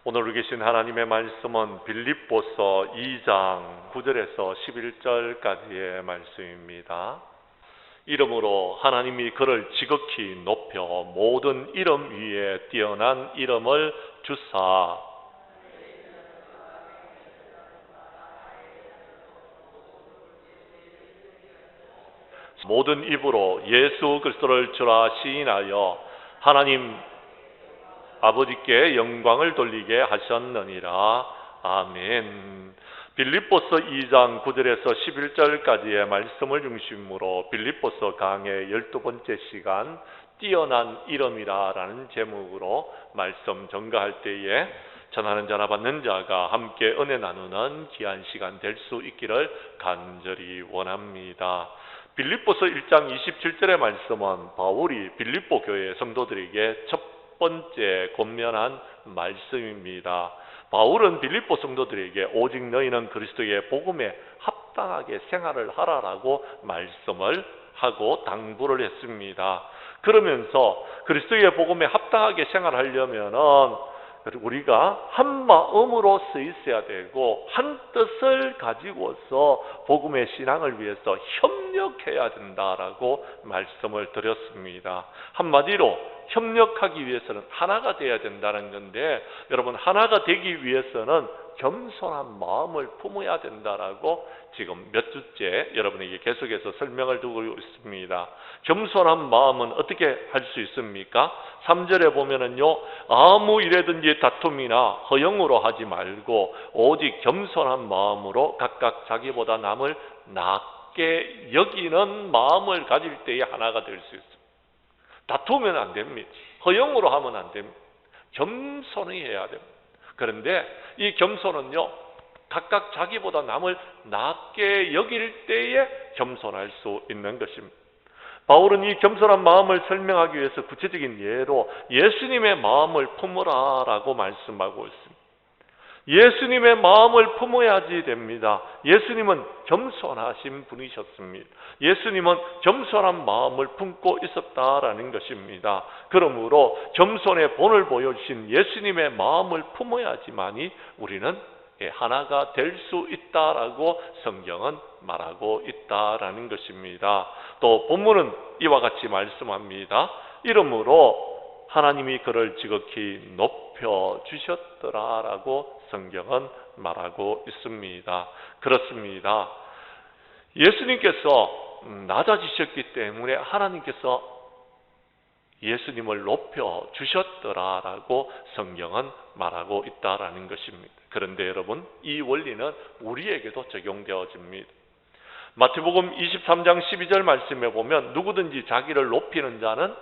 오늘 우리 계신 하나님의 말씀은 빌립보서 2장 9절에서 11절까지의 말씀입니다. 이름으로 하나님이 그를 지극히 높여 모든 이름 위에 뛰어난 이름을 주사 모든 입으로 예수 그리스도를 주라 시인하여 하나님 아버지께 영광을 돌리게 하셨느니라. 아멘. 빌립보서 2장 9절에서 11절까지의 말씀을 중심으로 빌립보서 강의 12번째 시간 뛰어난 이름이라 라는 제목으로 말씀 전가할 때에 전하는 자나 받는 자가 함께 은혜 나누는 귀한 시간 될 수 있기를 간절히 원합니다. 빌립보서 1장 27절의 말씀은 바울이 빌립보 교회 성도들에게 첫 번째 권면한 말씀입니다. 바울은 빌립보 성도들에게 오직 너희는 그리스도의 복음에 합당하게 생활을 하라라고 말씀을 하고 당부를 했습니다. 그러면서 그리스도의 복음에 합당하게 생활하려면은 우리가 한 마음으로 서 있어야 되고 한 뜻을 가지고서 복음의 신앙을 위해서 협력해야 된다라고 말씀을 드렸습니다. 한마디로 협력하기 위해서는 하나가 되어야 된다는 건데, 여러분 하나가 되기 위해서는 겸손한 마음을 품어야 된다라고 지금 몇 주째 여러분에게 계속해서 설명을 두고 있습니다. 겸손한 마음은 어떻게 할 수 있습니까? 3절에 보면은요, 아무 일에든지 다툼이나 허영으로 하지 말고 오직 겸손한 마음으로 각각 자기보다 남을 낮게 여기는 마음을 가질 때에 하나가 될 수 있습니다. 다투면 안 됩니다. 허영으로 하면 안 됩니다. 겸손히 해야 됩니다. 그런데 이 겸손은요, 각각 자기보다 남을 낮게 여길 때에 겸손할 수 있는 것입니다. 바울은 이 겸손한 마음을 설명하기 위해서 구체적인 예로 예수님의 마음을 품으라라고 말씀하고 있습니다. 예수님의 마음을 품어야지 됩니다. 예수님은 겸손하신 분이셨습니다. 예수님은 겸손한 마음을 품고 있었다라는 것입니다. 그러므로 겸손의 본을 보여주신 예수님의 마음을 품어야지만이 우리는 하나가 될 수 있다라고 성경은 말하고 있다라는 것입니다. 또 본문은 이와 같이 말씀합니다. 이러므로 하나님이 그를 지극히 높여 주셨더라라고 성경은 말하고 있습니다. 그렇습니다. 예수님께서 낮아지셨기 때문에 하나님께서 예수님을 높여 주셨더라라고 성경은 말하고 있다라는 것입니다. 그런데 여러분, 이 원리는 우리에게도 적용되어집니다. 마태복음 23장 12절 말씀에 보면 누구든지 자기를 높이는 자는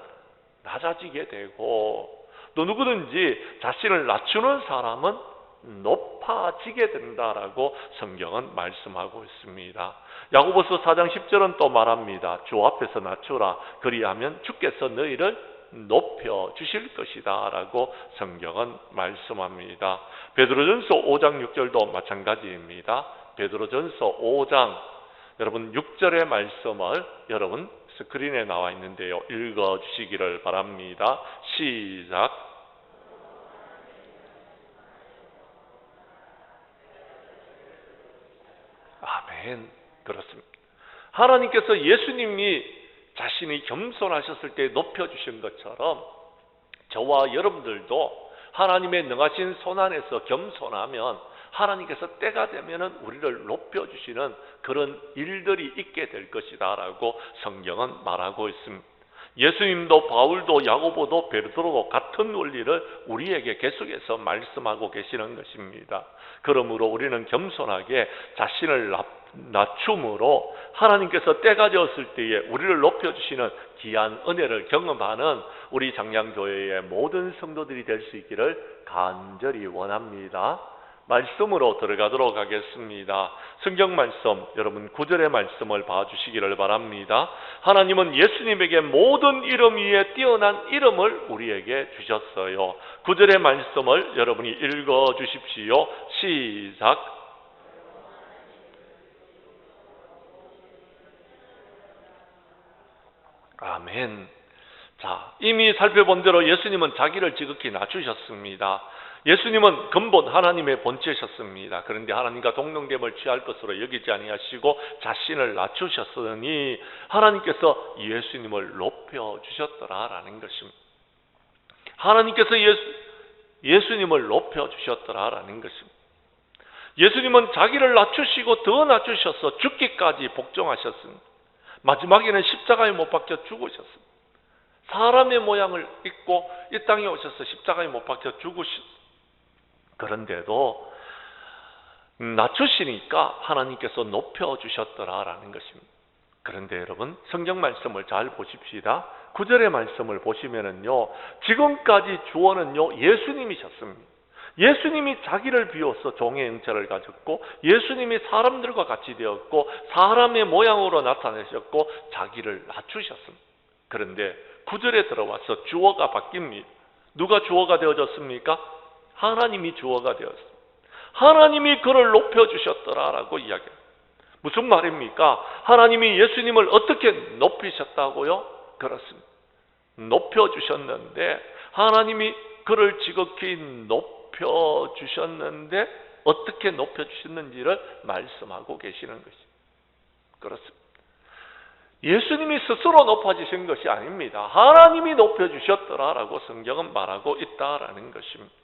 낮아지게 되고 또 누구든지 자신을 낮추는 사람은 높아지게 된다라고 성경은 말씀하고 있습니다. 야고보서 4장 10절은 또 말합니다. 주 앞에서 낮추라. 그리하면 주께서 너희를 높여 주실 것이다 라고 성경은 말씀합니다. 베드로전서 5장 6절도 마찬가지입니다. 베드로전서 5장 여러분 6절의 말씀을 여러분 스크린에 나와 있는데요, 읽어주시기를 바랍니다. 시작. 아멘. 그렇습니다. 하나님께서 예수님이 자신이 겸손하셨을 때 높여주신 것처럼 저와 여러분들도 하나님의 능하신 손안에서 겸손하면 하나님께서 때가 되면 우리를 높여주시는 그런 일들이 있게 될 것이다 라고 성경은 말하고 있습니다. 예수님도 바울도 야고보도 베드로도 같은 원리를 우리에게 계속해서 말씀하고 계시는 것입니다. 그러므로 우리는 겸손하게 자신을 낮춤으로 하나님께서 때가 되었을 때에 우리를 높여주시는 귀한 은혜를 경험하는 우리 장량교회의 모든 성도들이 될 수 있기를 간절히 원합니다. 말씀으로 들어가도록 하겠습니다. 성경 말씀 여러분 9절의 말씀을 봐주시기를 바랍니다. 하나님은 예수님에게 모든 이름 위에 뛰어난 이름을 우리에게 주셨어요. 9절의 말씀을 여러분이 읽어주십시오. 시작. 아멘. 자, 이미 살펴본 대로 예수님은 자기를 지극히 낮추셨습니다. 예수님은 근본 하나님의 본체셨습니다. 그런데 하나님과 동등됨을 취할 것으로 여기지 아니하시고 자신을 낮추셨으니 하나님께서 예수님을 높여주셨더라라는 것입니다. 하나님께서 예수님을 높여주셨더라라는 것입니다. 예수님은 자기를 낮추시고 더 낮추셔서 죽기까지 복종하셨습니다. 마지막에는 십자가에 못 박혀 죽으셨습니다. 사람의 모양을 입고 이 땅에 오셔서 십자가에 못 박혀 죽으셨습니다. 그런데도 낮추시니까 하나님께서 높여주셨더라라는 것입니다. 그런데 여러분, 성경 말씀을 잘 보십시다. 9절의 말씀을 보시면은요, 지금까지 주어는요 예수님이셨습니다. 예수님이 자기를 비워서 종의 형체를 가졌고, 예수님이 사람들과 같이 되었고, 사람의 모양으로 나타내셨고, 자기를 낮추셨습니다. 그런데 9절에 들어와서 주어가 바뀝니다. 누가 주어가 되어졌습니까? 하나님이 주어가 되었습니다. 하나님이 그를 높여주셨더라라고 이야기합니다. 무슨 말입니까? 하나님이 예수님을 어떻게 높이셨다고요? 그렇습니다. 높여주셨는데, 하나님이 그를 지극히 높여주셨는데 어떻게 높여주셨는지를 말씀하고 계시는 것입니다. 그렇습니다. 예수님이 스스로 높아지신 것이 아닙니다. 하나님이 높여주셨더라라고 성경은 말하고 있다라는 것입니다.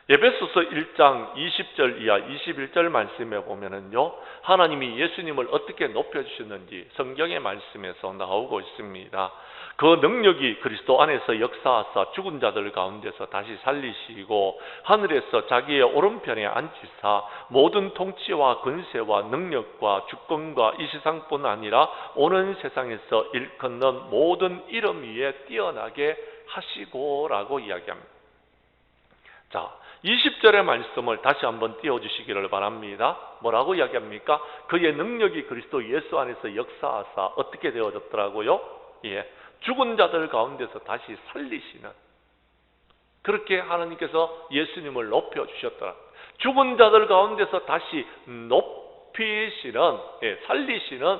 에베소서 1장 20절 이하 21절 말씀에 보면은요, 하나님이 예수님을 어떻게 높여주셨는지 성경의 말씀에서 나오고 있습니다. 그 능력이 그리스도 안에서 역사하사 죽은 자들 가운데서 다시 살리시고, 하늘에서 자기의 오른편에 앉히사 모든 통치와 권세와 능력과 주권과 이 세상뿐 아니라 오는 세상에서 일컫는 모든 이름 위에 뛰어나게 하시고라고 이야기합니다. 자, 20절의 말씀을 다시 한번 띄워주시기를 바랍니다. 뭐라고 이야기합니까? 그의 능력이 그리스도 예수 안에서 역사하사 어떻게 되어졌더라고요? 예, 죽은 자들 가운데서 다시 살리시는, 그렇게 하나님께서 예수님을 높여주셨더라. 죽은 자들 가운데서 다시 높이시는, 살리시는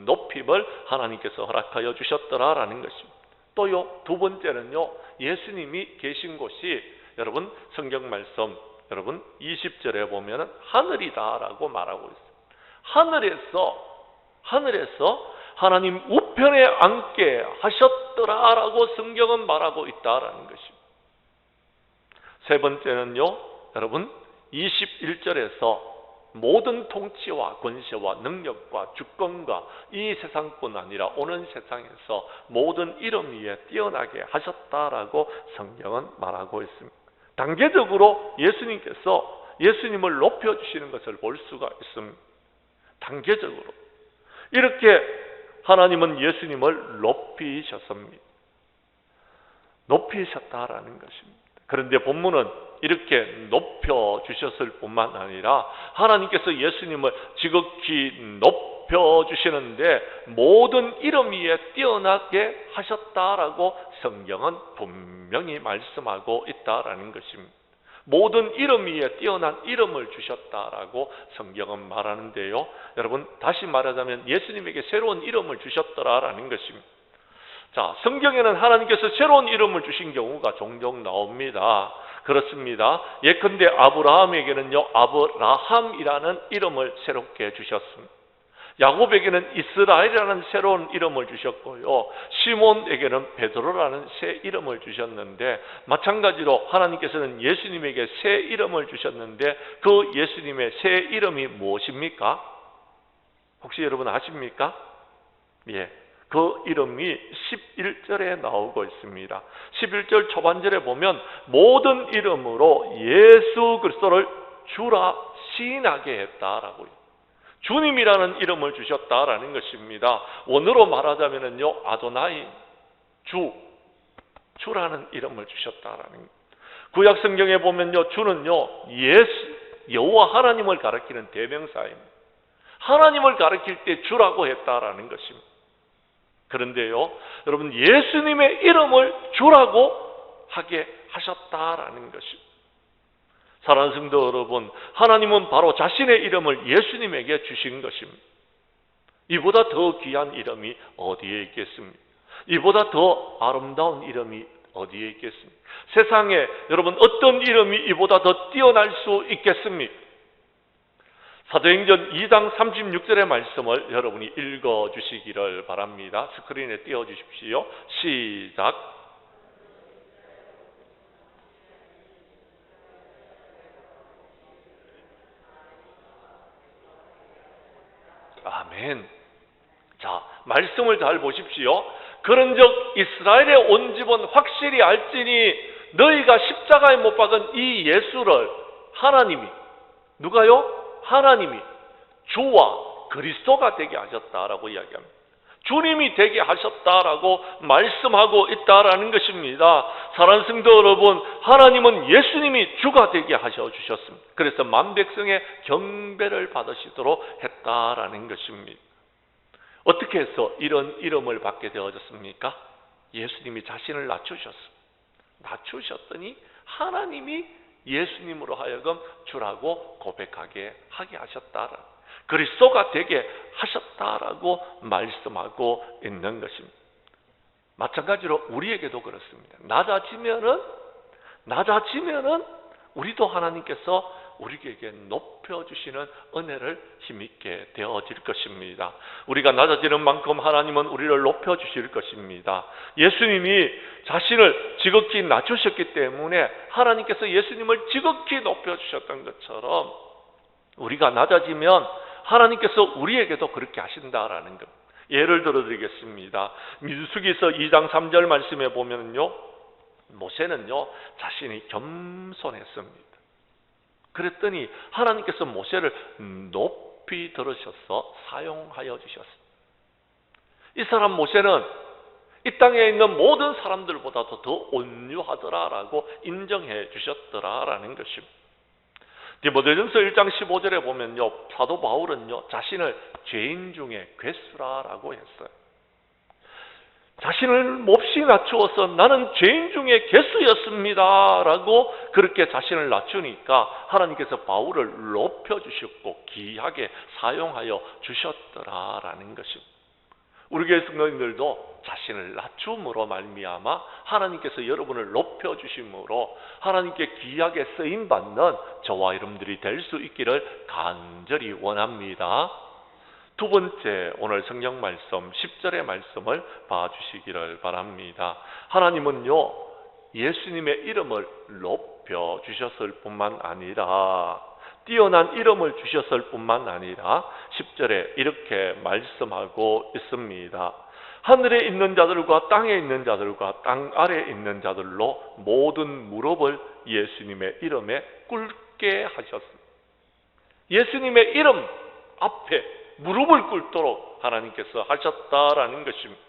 높임을 하나님께서 허락하여 주셨더라라는 것입니다. 또요, 두 번째는요, 예수님이 계신 곳이, 여러분 성경 말씀 여러분 20절에 보면은 하늘이다라고 말하고 있어요. 하늘에서 하나님 우편에 앉게 하셨더라라고 성경은 말하고 있다라는 것입니다. 세 번째는요, 여러분 21절에서 모든 통치와 권세와 능력과 주권과 이 세상뿐 아니라 오는 세상에서 모든 이름 위에 뛰어나게 하셨다라고 성경은 말하고 있습니다. 단계적으로 예수님을 높여주시는 것을 볼 수가 있습니다. 단계적으로 이렇게 하나님은 예수님을 높이셨습니다. 높이셨다라는 것입니다. 그런데 본문은 이렇게 높여주셨을 뿐만 아니라 하나님께서 예수님을 지극히 높여주시는데 모든 이름 위에 뛰어나게 하셨다라고 성경은 분명히 말씀하고 있다라는 것입니다. 모든 이름 위에 뛰어난 이름을 주셨다라고 성경은 말하는데요, 여러분 다시 말하자면 예수님에게 새로운 이름을 주셨더라라는 것입니다. 자, 성경에는 하나님께서 새로운 이름을 주신 경우가 종종 나옵니다. 그렇습니다. 예컨대 아브라함에게는요, 아브라함이라는 이름을 새롭게 주셨습니다. 야곱에게는 이스라엘이라는 새로운 이름을 주셨고요, 시몬에게는 베드로라는 새 이름을 주셨는데, 마찬가지로 하나님께서는 예수님에게 새 이름을 주셨는데, 그 예수님의 새 이름이 무엇입니까? 혹시 여러분 아십니까? 예, 그 이름이 11절에 나오고 있습니다. 11절 초반절에 보면 모든 이름으로 예수 그리스도를 주라 시인하게 했다라고요. 주님이라는 이름을 주셨다라는 것입니다. 원어로 말하자면요, 아도나이, 주라는 이름을 주셨다라는. 구약 성경에 보면요, 주는요, 여호와 하나님을 가리키는 대명사입니다. 하나님을 가리킬 때 주라고 했다라는 것입니다. 그런데요, 여러분 예수님의 이름을 주라고 하게 하셨다라는 것입니다. 사랑하는 성도 여러분, 하나님은 바로 자신의 이름을 예수님에게 주신 것입니다. 이보다 더 귀한 이름이 어디에 있겠습니까? 이보다 더 아름다운 이름이 어디에 있겠습니까? 세상에 여러분 어떤 이름이 이보다 더 뛰어날 수 있겠습니까? 사도행전 2장 36절의 말씀을 여러분이 읽어주시기를 바랍니다. 스크린에 띄워주십시오. 시작. 아멘. 자, 말씀을 잘 보십시오. 그런즉 이스라엘의 온 집은 확실히 알지니 너희가 십자가에 못 박은 이 예수를 하나님이, 누가요? 하나님이 주와 그리스도가 되게 하셨다라고 이야기합니다. 주님이 되게 하셨다라고 말씀하고 있다라는 것입니다. 사랑하는 성도 여러분, 하나님은 예수님이 주가 되게 하셔주셨습니다. 그래서 만백성의 경배를 받으시도록 했다라는 것입니다. 어떻게 해서 이런 이름을 받게 되어졌습니까? 예수님이 자신을 낮추셨습니다. 낮추셨더니 하나님이 예수님으로 하여금 주라고 고백하게 하게 하셨다라, 그리스도가 되게 하셨다라고 말씀하고 있는 것입니다. 마찬가지로 우리에게도 그렇습니다. 낮아지면은 우리도 하나님께서 우리에게 높여주시는 은혜를 힘있게 되어질 것입니다. 우리가 낮아지는 만큼 하나님은 우리를 높여주실 것입니다. 예수님이 자신을 지극히 낮추셨기 때문에 하나님께서 예수님을 지극히 높여주셨던 것처럼 우리가 낮아지면 하나님께서 우리에게도 그렇게 하신다라는 것. 예를 들어드리겠습니다. 민수기서 2장 3절 말씀에 보면요, 모세는요 자신이 겸손했습니다. 그랬더니 하나님께서 모세를 높이 들으셔서 사용하여 주셨습니다. 이 사람 모세는 이 땅에 있는 모든 사람들보다도 더 온유하더라라고 인정해 주셨더라라는 것입니다. 디모데전서 1장 15절에 보면요, 사도 바울은요 자신을 죄인 중에 괴수라라고 했어요. 자신을 몹시 낮추어서 나는 죄인 중에 괴수였습니다 라고 그렇게 자신을 낮추니까 하나님께서 바울을 높여주셨고 귀하게 사용하여 주셨더라라는 것입니다. 우리 교회 성도님들도 자신을 낮춤으로 말미암아 하나님께서 여러분을 높여주심으로 하나님께 귀하게 쓰임받는 저와 여러분들이 될 수 있기를 간절히 원합니다. 두 번째, 오늘 성경 말씀 10절의 말씀을 봐주시기를 바랍니다. 하나님은요 예수님의 이름을 높여주셨을 뿐만 아니라 뛰어난 이름을 주셨을 뿐만 아니라 10절에 이렇게 말씀하고 있습니다. 하늘에 있는 자들과 땅에 있는 자들과 땅 아래에 있는 자들로 모든 무릎을 예수님의 이름에 꿇게 하셨습니다. 예수님의 이름 앞에 무릎을 꿇도록 하나님께서 하셨다라는 것입니다.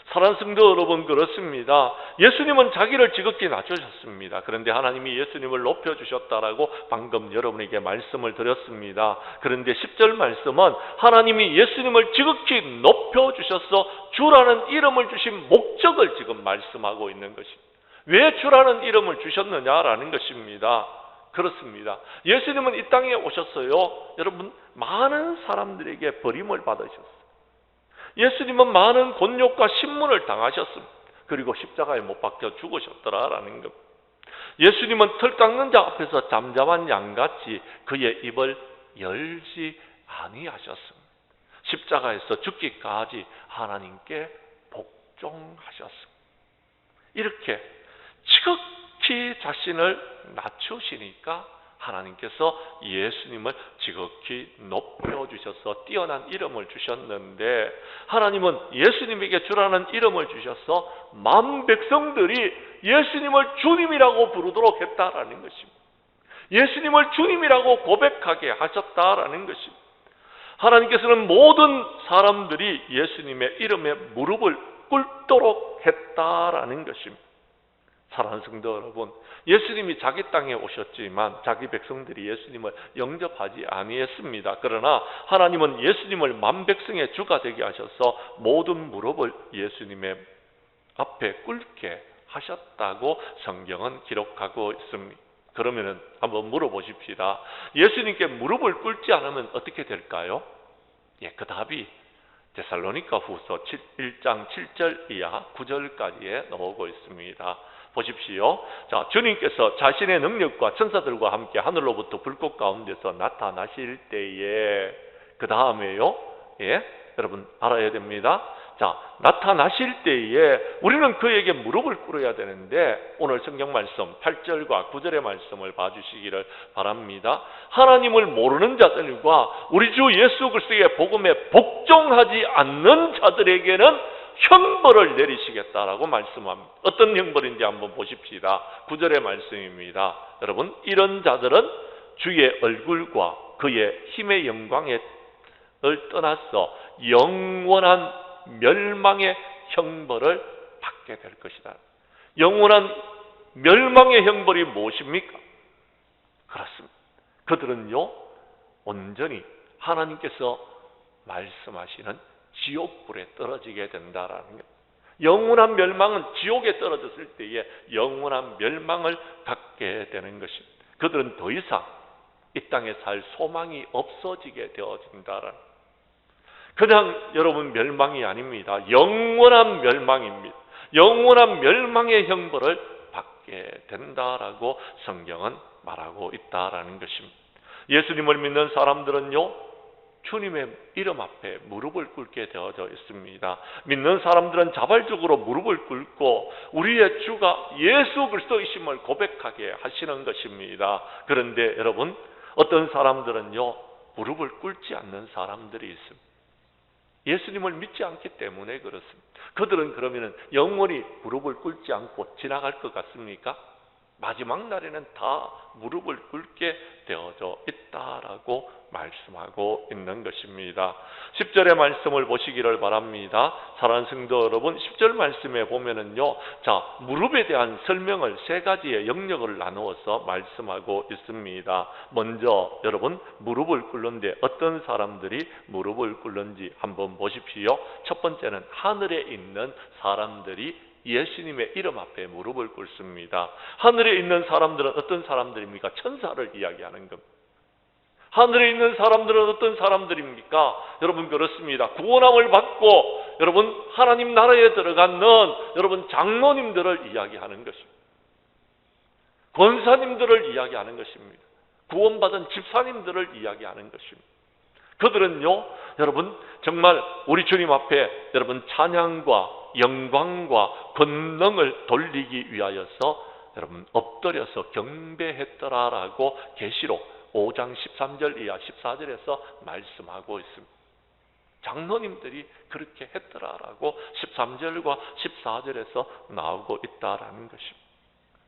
사랑하는 성도 여러분, 그렇습니다. 예수님은 자기를 지극히 낮추셨습니다. 그런데 하나님이 예수님을 높여주셨다라고 방금 여러분에게 말씀을 드렸습니다. 그런데 10절 말씀은 하나님이 예수님을 지극히 높여주셔서 주라는 이름을 주신 목적을 지금 말씀하고 있는 것입니다. 왜 주라는 이름을 주셨느냐라는 것입니다. 그렇습니다. 예수님은 이 땅에 오셨어요. 여러분, 많은 사람들에게 버림을 받으셨어요. 예수님은 많은 곤욕과 신문을 당하셨습니다. 그리고 십자가에 못 박혀 죽으셨더라라는 것. 예수님은 털 깎는 자 앞에서 잠잠한 양같이 그의 입을 열지 아니하셨습니다. 십자가에서 죽기까지 하나님께 복종하셨습니다. 이렇게 지극히 자신을 낮추시니까 하나님께서 예수님을 지극히 높여주셔서 뛰어난 이름을 주셨는데, 하나님은 예수님에게 주라는 이름을 주셔서 만 백성들이 예수님을 주님이라고 부르도록 했다라는 것입니다. 예수님을 주님이라고 고백하게 하셨다라는 것입니다. 하나님께서는 모든 사람들이 예수님의 이름에 무릎을 꿇도록 했다라는 것입니다. 사랑하는 성도 여러분, 예수님이 자기 땅에 오셨지만 자기 백성들이 예수님을 영접하지 아니했습니다. 그러나 하나님은 예수님을 만백성의 주가 되게 하셔서 모든 무릎을 예수님의 앞에 꿇게 하셨다고 성경은 기록하고 있습니다. 그러면 한번 물어보십시다. 예수님께 무릎을 꿇지 않으면 어떻게 될까요? 그 답이 데살로니가 후서 1장 7절 이하 9절까지에 나오고 있습니다. 보십시오. 자, 주님께서 자신의 능력과 천사들과 함께 하늘로부터 불꽃 가운데서 나타나실 때에 그 다음에요. 예, 여러분 알아야 됩니다. 자, 나타나실 때에 우리는 그에게 무릎을 꿇어야 되는데 오늘 성경 말씀 8절과 9절의 말씀을 봐주시기를 바랍니다. 하나님을 모르는 자들과 우리 주 예수 그리스도의 복음에 복종하지 않는 자들에게는 형벌을 내리시겠다라고 말씀합니다. 어떤 형벌인지 한번 보십시다. 9절의 말씀입니다. 여러분, 이런 자들은 주의 얼굴과 그의 힘의 영광을 떠나서 영원한 멸망의 형벌을 받게 될 것이다. 영원한 멸망의 형벌이 무엇입니까? 그렇습니다. 그들은요, 온전히 하나님께서 말씀하시는 지옥불에 떨어지게 된다라는 것. 영원한 멸망은 지옥에 떨어졌을 때에 영원한 멸망을 갖게 되는 것입니다. 그들은 더 이상 이 땅에 살 소망이 없어지게 되어진다라는, 그냥 여러분 멸망이 아닙니다. 영원한 멸망입니다. 영원한 멸망의 형벌을 받게 된다라고 성경은 말하고 있다라는 것입니다. 예수님을 믿는 사람들은요, 주님의 이름 앞에 무릎을 꿇게 되어져 있습니다. 믿는 사람들은 자발적으로 무릎을 꿇고 우리의 주가 예수 그리스도이심을 고백하게 하시는 것입니다. 그런데 여러분, 어떤 사람들은요, 무릎을 꿇지 않는 사람들이 있습니다. 예수님을 믿지 않기 때문에 그렇습니다. 그들은 그러면 영원히 무릎을 꿇지 않고 지나갈 것 같습니까? 마지막 날에는 다 무릎을 꿇게 되어져 있다라고 말씀하고 있는 것입니다. 10절의 말씀을 보시기를 바랍니다. 사랑하는 성도 여러분, 10절 말씀에 보면은요, 자, 무릎에 대한 설명을 세 가지의 영역을 나누어서 말씀하고 있습니다. 먼저 여러분, 무릎을 꿇는데 어떤 사람들이 무릎을 꿇는지 한번 보십시오. 첫 번째는 하늘에 있는 사람들이 예수님의 이름 앞에 무릎을 꿇습니다. 하늘에 있는 사람들은 어떤 사람들입니까? 천사를 이야기하는 겁니다. 하늘에 있는 사람들은 어떤 사람들입니까? 여러분, 그렇습니다. 구원함을 받고 여러분 하나님 나라에 들어가는 여러분 장로님들을 이야기하는 것입니다. 권사님들을 이야기하는 것입니다. 구원받은 집사님들을 이야기하는 것입니다. 그들은요, 여러분 정말 우리 주님 앞에 여러분 찬양과 영광과 권능을 돌리기 위하여서 여러분 엎드려서 경배했더라라고 계시록 5장 13절 이하 14절에서 말씀하고 있습니다. 장로님들이 그렇게 했더라라고 13절과 14절에서 나오고 있다라는 것입니다.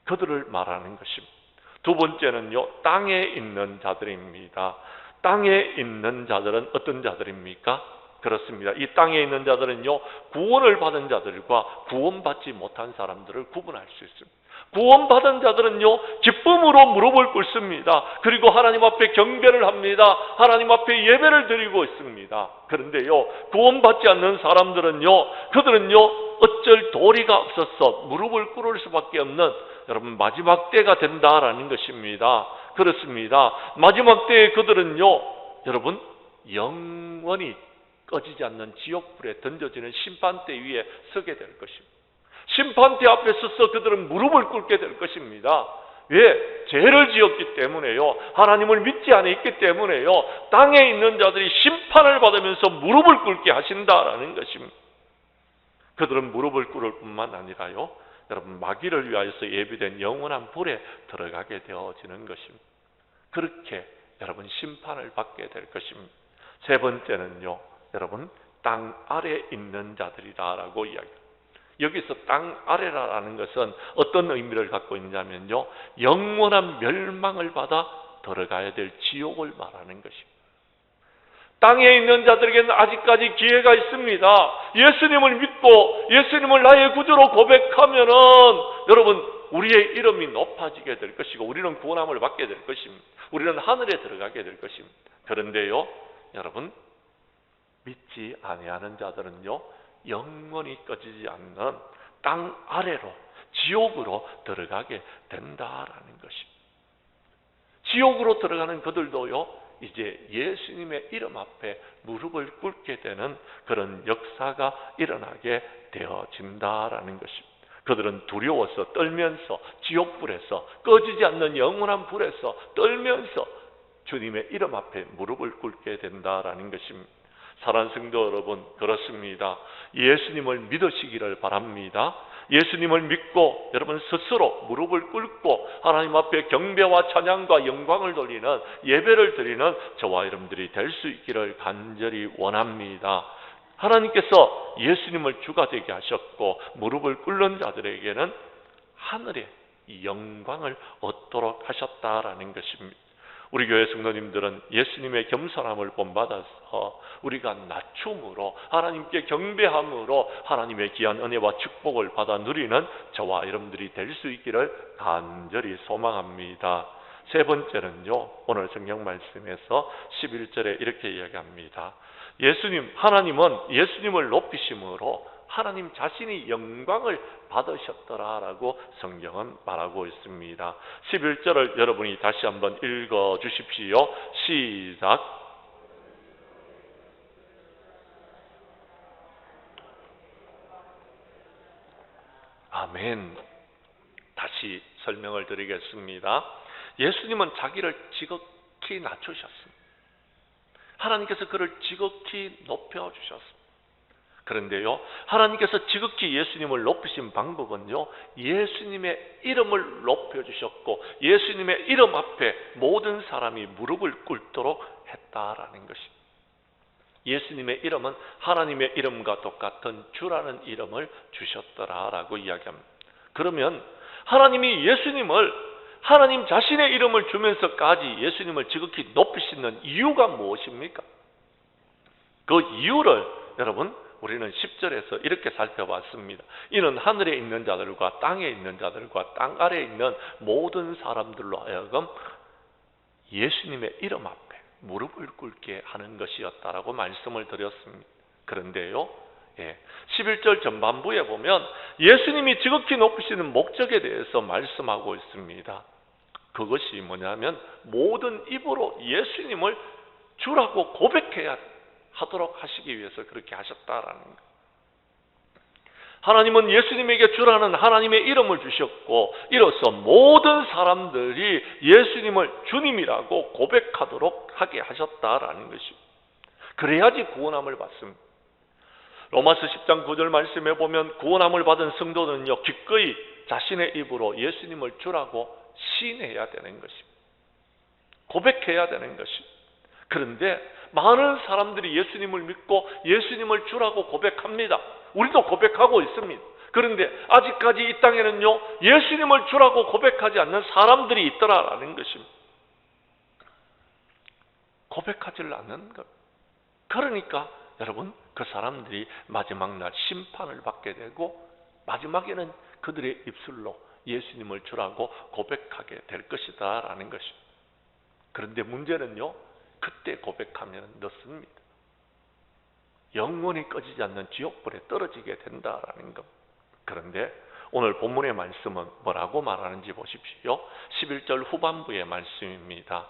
그들을 말하는 것입니다. 두 번째는요, 땅에 있는 자들입니다. 땅에 있는 자들은 어떤 자들입니까? 그렇습니다. 이 땅에 있는 자들은요, 구원을 받은 자들과 구원받지 못한 사람들을 구분할 수 있습니다. 구원받은 자들은요, 기쁨으로 무릎을 꿇습니다. 그리고 하나님 앞에 경배를 합니다. 하나님 앞에 예배를 드리고 있습니다. 그런데요, 구원받지 않는 사람들은요, 그들은요, 어쩔 도리가 없어서 무릎을 꿇을 수밖에 없는 여러분 마지막 때가 된다라는 것입니다. 그렇습니다. 마지막 때에 그들은요, 여러분 영원히 꺼지지 않는 지옥불에 던져지는 심판대 위에 서게 될 것입니다. 심판대 앞에 서서 그들은 무릎을 꿇게 될 것입니다. 왜? 죄를 지었기 때문에요. 하나님을 믿지 않았기 때문에요. 땅에 있는 자들이 심판을 받으면서 무릎을 꿇게 하신다라는 것입니다. 그들은 무릎을 꿇을 뿐만 아니라요, 여러분 마귀를 위하여서 예비된 영원한 불에 들어가게 되어지는 것입니다. 그렇게 여러분 심판을 받게 될 것입니다. 세 번째는요, 여러분 땅 아래에 있는 자들이다라고 이야기합니다. 여기서 땅 아래라는 것은 어떤 의미를 갖고 있냐면요, 영원한 멸망을 받아 들어가야 될 지옥을 말하는 것입니다. 땅에 있는 자들에게는 아직까지 기회가 있습니다. 예수님을 믿고 예수님을 나의 구주로 고백하면은 여러분 우리의 이름이 높아지게 될 것이고 우리는 구원함을 받게 될 것입니다. 우리는 하늘에 들어가게 될 것입니다. 그런데요, 여러분 믿지 아니하는 자들은요, 영원히 꺼지지 않는 땅 아래로 지옥으로 들어가게 된다라는 것입니다. 지옥으로 들어가는 그들도요, 이제 예수님의 이름 앞에 무릎을 꿇게 되는 그런 역사가 일어나게 되어진다라는 것입니다. 그들은 두려워서 떨면서 지옥불에서 꺼지지 않는 영원한 불에서 떨면서 주님의 이름 앞에 무릎을 꿇게 된다라는 것입니다. 사랑하는 성도 여러분, 그렇습니다. 예수님을 믿으시기를 바랍니다. 예수님을 믿고 여러분 스스로 무릎을 꿇고 하나님 앞에 경배와 찬양과 영광을 돌리는 예배를 드리는 저와 여러분들이 될 수 있기를 간절히 원합니다. 하나님께서 예수님을 주가 되게 하셨고 무릎을 꿇는 자들에게는 하늘의 영광을 얻도록 하셨다라는 것입니다. 우리 교회 성도님들은 예수님의 겸손함을 본받아서 우리가 낮춤으로 하나님께 경배함으로 하나님의 귀한 은혜와 축복을 받아 누리는 저와 여러분들이 될 수 있기를 간절히 소망합니다. 세 번째는요, 오늘 성경 말씀에서 11절에 이렇게 이야기합니다. 하나님은 예수님을 높이심으로 하나님 자신이 영광을 받으셨더라라고 성경은 말하고 있습니다. 11절을 여러분이 다시 한번 읽어 주십시오. 시작. 아멘. 다시 설명을 드리겠습니다. 예수님은 자기를 지극히 낮추셨습니다. 하나님께서 그를 지극히 높여주셨습니다. 그런데요, 하나님께서 지극히 예수님을 높이신 방법은요, 예수님의 이름을 높여주셨고 예수님의 이름 앞에 모든 사람이 무릎을 꿇도록 했다라는 것입니다. 예수님의 이름은 하나님의 이름과 똑같은 주라는 이름을 주셨더라라고 이야기합니다. 그러면 하나님이 하나님 자신의 이름을 주면서까지 예수님을 지극히 높이시는 이유가 무엇입니까? 그 이유를 여러분 우리는 10절에서 이렇게 살펴봤습니다. 이는 하늘에 있는 자들과 땅에 있는 자들과 땅 아래에 있는 모든 사람들로 하여금 예수님의 이름 앞에 무릎을 꿇게 하는 것이었다라고 말씀을 드렸습니다. 그런데요, 11절 전반부에 보면 예수님이 지극히 높이시는 목적에 대해서 말씀하고 있습니다. 그것이 뭐냐면 모든 입으로 예수님을 주라고 고백해야 하도록 하시기 위해서 그렇게 하셨다라는 것. 하나님은 예수님에게 주라는 하나님의 이름을 주셨고 이로써 모든 사람들이 예수님을 주님이라고 고백하도록 하게 하셨다라는 것입니다. 그래야지 구원함을 받습니다. 로마서 10장 9절 말씀에 보면 구원함을 받은 성도는요, 기꺼이 자신의 입으로 예수님을 주라고 시인해야 되는 것입니다. 고백해야 되는 것입니다. 그런데 많은 사람들이 예수님을 믿고 예수님을 주라고 고백합니다. 우리도 고백하고 있습니다. 그런데 아직까지 이 땅에는요, 예수님을 주라고 고백하지 않는 사람들이 있더라라는 것입니다. 고백하지를 않는 것. 그러니까 여러분, 그 사람들이 마지막 날 심판을 받게 되고 마지막에는 그들의 입술로 예수님을 주라고 고백하게 될 것이다 라는 것입니다. 그런데 문제는요, 그때 고백하면 늦습니다. 영원히 꺼지지 않는 지옥불에 떨어지게 된다라는 것. 그런데 오늘 본문의 말씀은 뭐라고 말하는지 보십시오. 11절 후반부의 말씀입니다.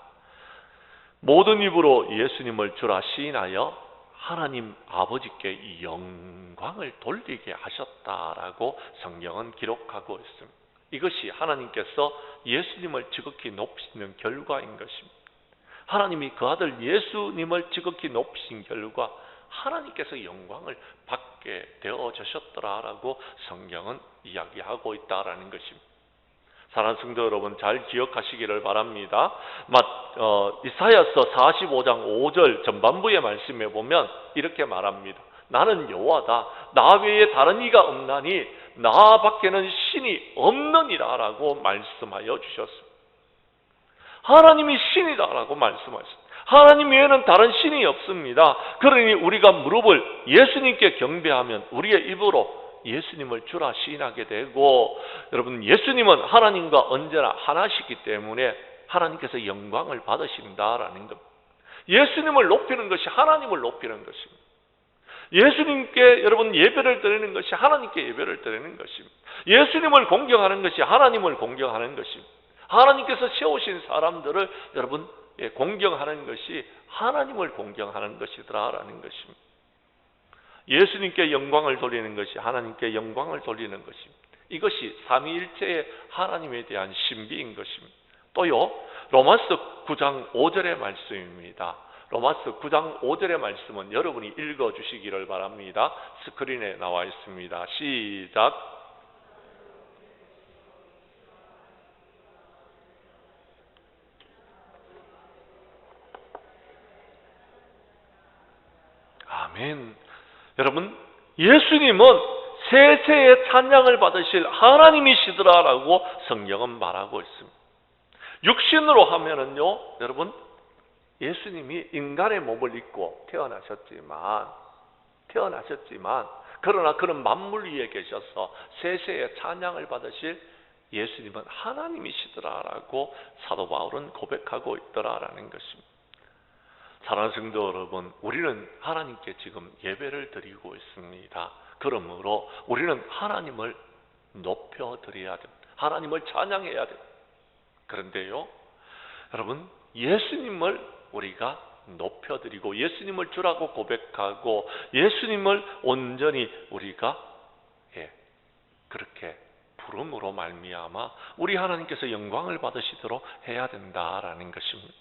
모든 입으로 예수님을 주라 시인하여 하나님 아버지께 이 영광을 돌리게 하셨다라고 성경은 기록하고 있습니다. 이것이 하나님께서 예수님을 지극히 높이시는 결과인 것입니다. 하나님이 그 아들 예수님을 지극히 높이신 결과 하나님께서 영광을 받게 되어주셨더라라고 성경은 이야기하고 있다라는 것입니다. 사랑하는 성도 여러분, 잘 기억하시기를 바랍니다. 이사야서 45장 5절 전반부의 말씀에 보면 이렇게 말합니다. 나는 여호와다. 나 외에 다른 이가 없나니 나 밖에는 신이 없느니라 라고 말씀하여 주셨습니다. 하나님이 신이다라고 말씀하셨습니다. 하나님 외에는 다른 신이 없습니다. 그러니 우리가 무릎을 예수님께 경배하면 우리의 입으로 예수님을 주라 시인하게 되고, 여러분, 예수님은 하나님과 언제나 하나시기 때문에 하나님께서 영광을 받으신다라는 것. 예수님을 높이는 것이 하나님을 높이는 것입니다. 예수님께 여러분 예배를 드리는 것이 하나님께 예배를 드리는 것입니다. 예수님을 공경하는 것이 하나님을 공경하는 것입니다. 하나님께서 세우신 사람들을 여러분 공경하는 것이 하나님을 공경하는 것이더라라는 것입니다. 예수님께 영광을 돌리는 것이 하나님께 영광을 돌리는 것입니다. 이것이 삼위일체의 하나님에 대한 신비인 것입니다. 또요, 로마서 9장 5절의 말씀입니다. 로마서 9장 5절의 말씀은 여러분이 읽어주시기를 바랍니다. 스크린에 나와 있습니다. 시작. 아멘. 여러분, 예수님은 세세의 찬양을 받으실 하나님이시더라라고 성경은 말하고 있습니다. 육신으로 하면은요, 여러분, 예수님이 인간의 몸을 입고 태어나셨지만 그러나 그런 만물 위에 계셔서 세세의 찬양을 받으실 예수님은 하나님이시더라라고 사도 바울은 고백하고 있더라라는 것입니다. 사랑하는 성도 여러분, 우리는 하나님께 지금 예배를 드리고 있습니다. 그러므로 우리는 하나님을 높여드려야 됩니다. 하나님을 찬양해야 됩니다. 그런데요, 여러분, 예수님을 우리가 높여드리고 예수님을 주라고 고백하고 예수님을 온전히 우리가 그렇게 부름으로 말미암아 우리 하나님께서 영광을 받으시도록 해야 된다라는 것입니다.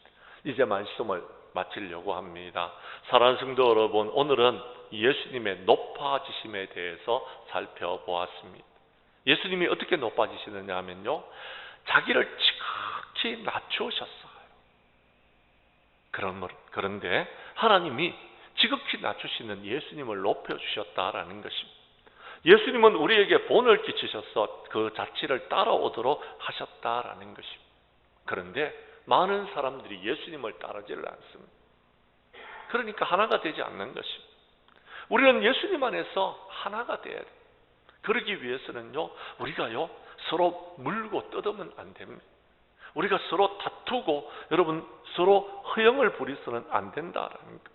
이제 말씀을 마치려고 합니다. 사랑하는 성도 여러분, 오늘은 예수님의 높아지심에 대해서 살펴보았습니다. 예수님이 어떻게 높아지시느냐 하면요, 자기를 지극히 낮추셨어요. 그런데 하나님이 지극히 낮추시는 예수님을 높여주셨다라는 것입니다. 예수님은 우리에게 본을 끼치셔서 그 자취를 따라오도록 하셨다라는 것입니다. 그런데 많은 사람들이 예수님을 따르지를 않습니다. 그러니까 하나가 되지 않는 것입니다. 우리는 예수님 안에서 하나가 돼야 돼요. 그러기 위해서는요, 우리가요 서로 물고 뜯으면 안 됩니다. 우리가 서로 다투고 여러분 서로 허영을 부리서는 안 된다라는 것.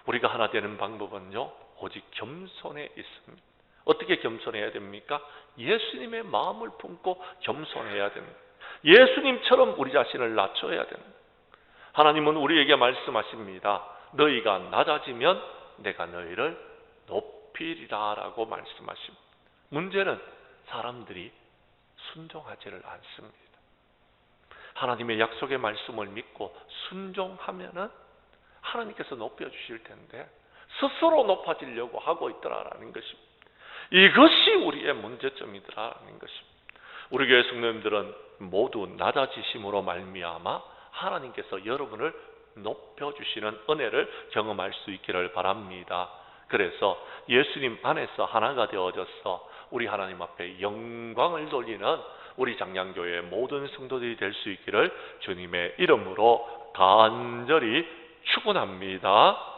우리가 하나 되는 방법은요, 오직 겸손에 있습니다. 어떻게 겸손해야 됩니까? 예수님의 마음을 품고 겸손해야 됩니다. 예수님처럼 우리 자신을 낮춰야 됩니다. 하나님은 우리에게 말씀하십니다. 너희가 낮아지면 내가 너희를 높이리라 라고 말씀하십니다. 문제는 사람들이 순종하지를 않습니다. 하나님의 약속의 말씀을 믿고 순종하면은 하나님께서 높여주실 텐데 스스로 높아지려고 하고 있더라라는 것입니다. 이것이 우리의 문제점이더라라는 것입니다. 우리 교회 성도님들은 모두 낮아지심으로 말미암아 하나님께서 여러분을 높여주시는 은혜를 경험할 수 있기를 바랍니다. 그래서 예수님 안에서 하나가 되어져서 우리 하나님 앞에 영광을 돌리는 우리 장량교회의 모든 성도들이 될 수 있기를 주님의 이름으로 간절히 축원합니다.